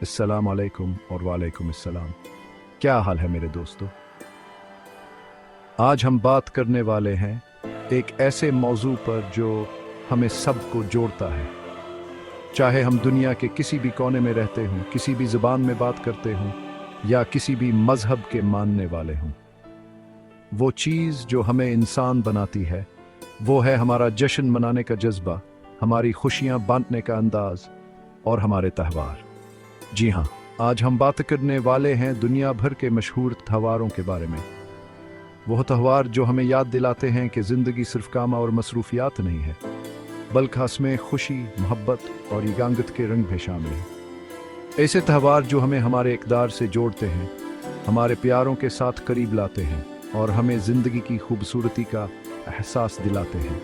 अस्सलाम वालेकुम और वालेकुम अस्सलाम। क्या हाल है मेरे दोस्तों? आज हम बात करने वाले हैं एक ऐसे मौजू पर जो हमें सबको जोड़ता है। चाहे हम दुनिया के किसी भी कोने में रहते हों, किसी भी ज़ुबान में बात करते हों या किसी भी मज़हब के मानने वाले हों, वो चीज़ जो हमें इंसान बनाती है वो है हमारा जश्न मनाने का जज्बा, हमारी खुशियाँ बांटने का अंदाज़ और हमारे त्यौहार। जी हाँ, आज हम बात करने वाले हैं दुनिया भर के मशहूर त्योहारों के बारे में। वो त्यौहार जो हमें याद दिलाते हैं कि ज़िंदगी सिर्फ काम और मसरूफियात नहीं है, बल्कि इसमें खुशी, मोहब्बत और यगांगत के रंग भी शामिल हैं। ऐसे त्यौहार जो हमें हमारे इक़दार से जोड़ते हैं, हमारे प्यारों के साथ करीब लाते हैं और हमें ज़िंदगी की खूबसूरती का एहसास दिलाते हैं।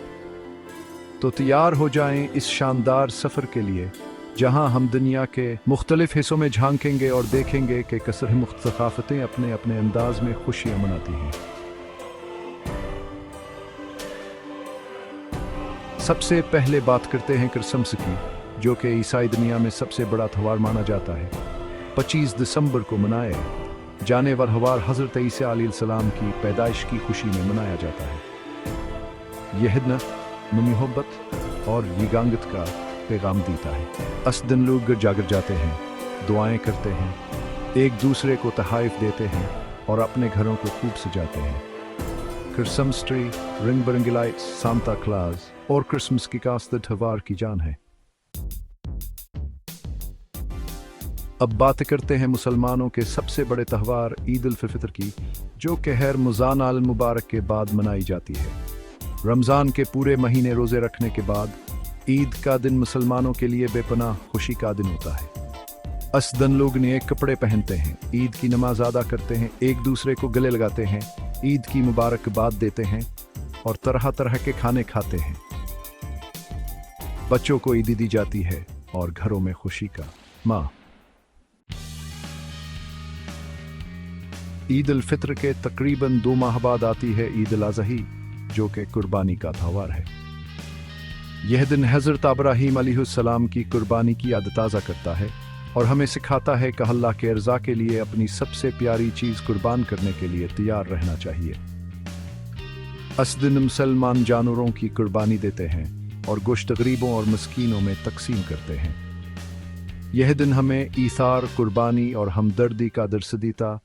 तो तैयार हो जाएं इस शानदार सफ़र के लिए जहां हम दुनिया के मुख्तलिफ हिस्सों में झांकेंगे और देखेंगे कि कसर मुख्तलिफ सक़ाफ़तें अपने अपने अंदाज में खुशियां मनाती हैं। सबसे पहले बात करते हैं क्रिसमस की, जो कि ईसाई दुनिया में सबसे बड़ा त्यौहार माना जाता है। 25 दिसंबर को मनाया जाने वाला त्यौहार हज़रत ईसा अलैहिस्सलाम की पैदाइश की खुशी में मनाया जाता है। यह दिन मोहब्बत और यगांगत का पैगाम देता है। इस दिन लोग गिरजाघर जाते हैं, दुआएं करते हैं, एक दूसरे को तोहफ़े देते हैं और अपने घरों को खूब सजाते हैं। क्रिसमस ट्री, रंग बिरंगी लाइट्स, सांता क्लॉज और क्रिसमस की कास्ते त्यौहार की जान है। अब बात करते हैं मुसलमानों के सबसे बड़े त्यौहार ईद उल फितर की, जो कि हर रमज़ान अल मुबारक के बाद मनाई जाती है। रमज़ान के पूरे महीने रोज़े रखने के बाद ईद का दिन मुसलमानों के लिए बेपनाह खुशी का दिन होता है। इस दिन लोग नए कपड़े पहनते हैं, ईद की नमाज अदा करते हैं, एक दूसरे को गले लगाते हैं, ईद की मुबारकबाद देते हैं और तरह तरह के खाने खाते हैं। बच्चों को ईदी दी जाती है और घरों में खुशी का माह। ईद उल फितर के तकरीबन 2 माह बाद आती है ईद उल अज़ही, जो कि कुर्बानी का त्यौहार है। यह दिन हज़रत इब्राहीम अलैहिस्सलाम की कुर्बानी की याद ताज़ा करता है और हमें सिखाता है कि अल्लाह के रज़ा के लिए अपनी सबसे प्यारी चीज़ कुर्बान करने के लिए तैयार रहना चाहिए। इस दिन मुसलमान जानवरों की कुर्बानी देते हैं और गोश्त गरीबों और मस्कीनों में तकसीम करते हैं। यह दिन हमें ईसार, कुर्बानी और हमदर्दी का दर्स देता।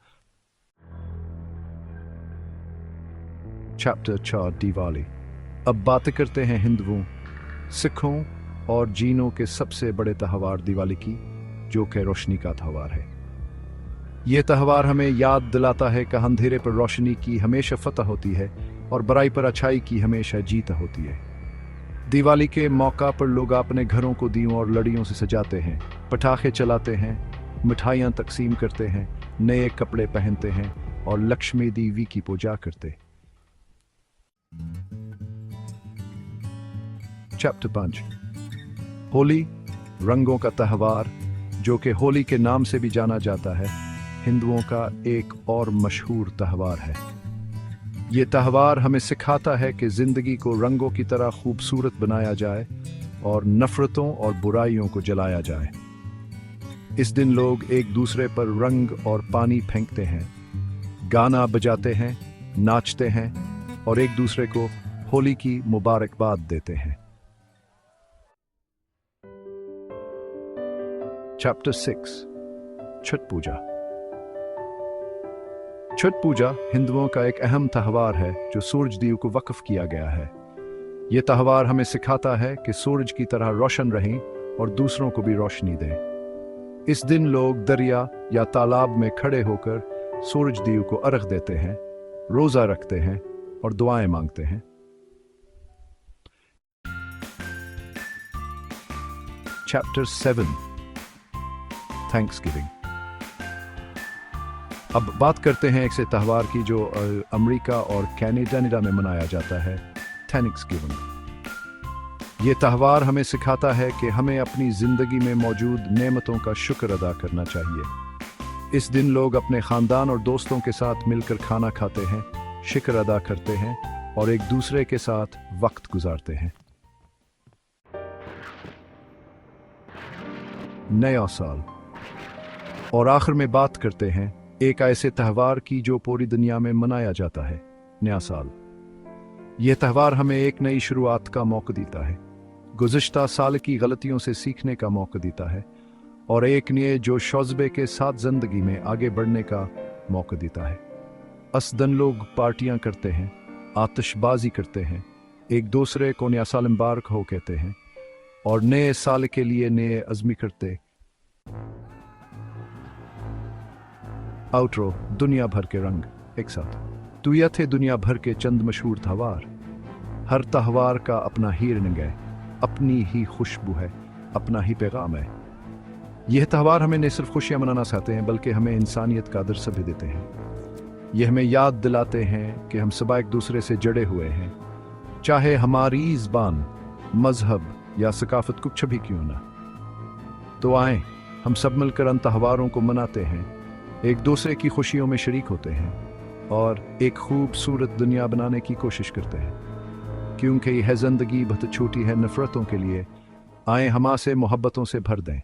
चैप्टर 4 दिवाली। अब बात करते हैं हिंदुओं, सिखों और जीनों के सबसे बड़े त्यौहार दिवाली की, जो कि रोशनी का त्यौहार है। यह त्यौहार हमें याद दिलाता है कि अंधेरे पर रोशनी की हमेशा फतह होती है और बुराई पर अच्छाई की हमेशा जीत होती है। दिवाली के मौका पर लोग अपने घरों को दियों और लड़ियों से सजाते हैं, पटाखे चलाते हैं, मिठाइयाँ तकसीम करते हैं, नए कपड़े पहनते हैं और लक्ष्मी देवी की पूजा करते हैं। चैप्टर 5 होली, रंगों का त्यौहार, जो कि होली के नाम से भी जाना जाता है, हिंदुओं का एक और मशहूर त्यौहार है। ये त्यौहार हमें सिखाता है कि जिंदगी को रंगों की तरह खूबसूरत बनाया जाए और नफरतों और बुराइयों को जलाया जाए। इस दिन लोग एक दूसरे पर रंग और पानी फेंकते हैं, गाना बजाते हैं, नाचते हैं और एक दूसरे को होली की मुबारकबाद देते हैं। चैप्टर 6 छठ पूजा। छठ पूजा हिंदुओं का एक अहम त्यौहार है जो सूरज देव को वक्फ किया गया है। यह त्यौहार हमें सिखाता है कि सूरज की तरह रोशन रहें और दूसरों को भी रोशनी दें। इस दिन लोग दरिया या तालाब में खड़े होकर सूरज देव को अर्घ देते हैं, रोजा रखते हैं और दुआएं मांगते हैं। Chapter 7 Thanksgiving. अब बात करते हैं ऐसे त्यौहार की जो अमेरिका और कनाडा में मनाया जाता है, थैंक्सगिविंग। ये त्यौहार हमें सिखाता है कि हमें अपनी जिंदगी में मौजूद नेमतों का शुक्र अदा करना चाहिए। इस दिन लोग अपने खानदान और दोस्तों के साथ मिलकर खाना खाते हैं, शुक्र अदा करते हैं और एक दूसरे के साथ वक्त गुजारते हैं। नया साल। और आखिर में बात करते हैं एक ऐसे त्यौहार की जो पूरी दुनिया में मनाया जाता है, नया साल। यह त्यौहार हमें एक नई शुरुआत का मौका देता है, गुज़िश्ता साल की गलतियों से सीखने का मौका देता है और एक नए जो शौज़बे के साथ ज़िंदगी में आगे बढ़ने का मौका देता है। असदन लोग पार्टियां करते हैं, आतिशबाजी करते हैं, एक दूसरे को नया साल मुबारक हो कहते हैं और नए साल के लिए नए अज़्म करते। आउट्रो, दुनिया भर के रंग एक साथ। तो यह थे दुनिया भर के चंद मशहूर त्यौहार। हर त्यौहार का अपना ही रंग है, अपनी ही खुशबू है, अपना ही पैगाम है। यह त्यौहार हमें न सिर्फ खुशियां मनाना चाहते हैं बल्कि हमें इंसानियत का दर्स भी देते हैं। यह हमें याद दिलाते हैं कि हम सब एक दूसरे से जुड़े हुए हैं, चाहे हमारी ज़बान, मजहब या सकाफत कुछ भी क्यों ना। तो आएं, हम सब मिलकर उन त्यौहारों को मनाते हैं, एक दूसरे की खुशियों में शरीक होते हैं और एक खूबसूरत दुनिया बनाने की कोशिश करते हैं। क्योंकि यह ज़िंदगी बहुत छोटी है नफ़रतों के लिए, आएं हम से मोहब्बतों से भर दें।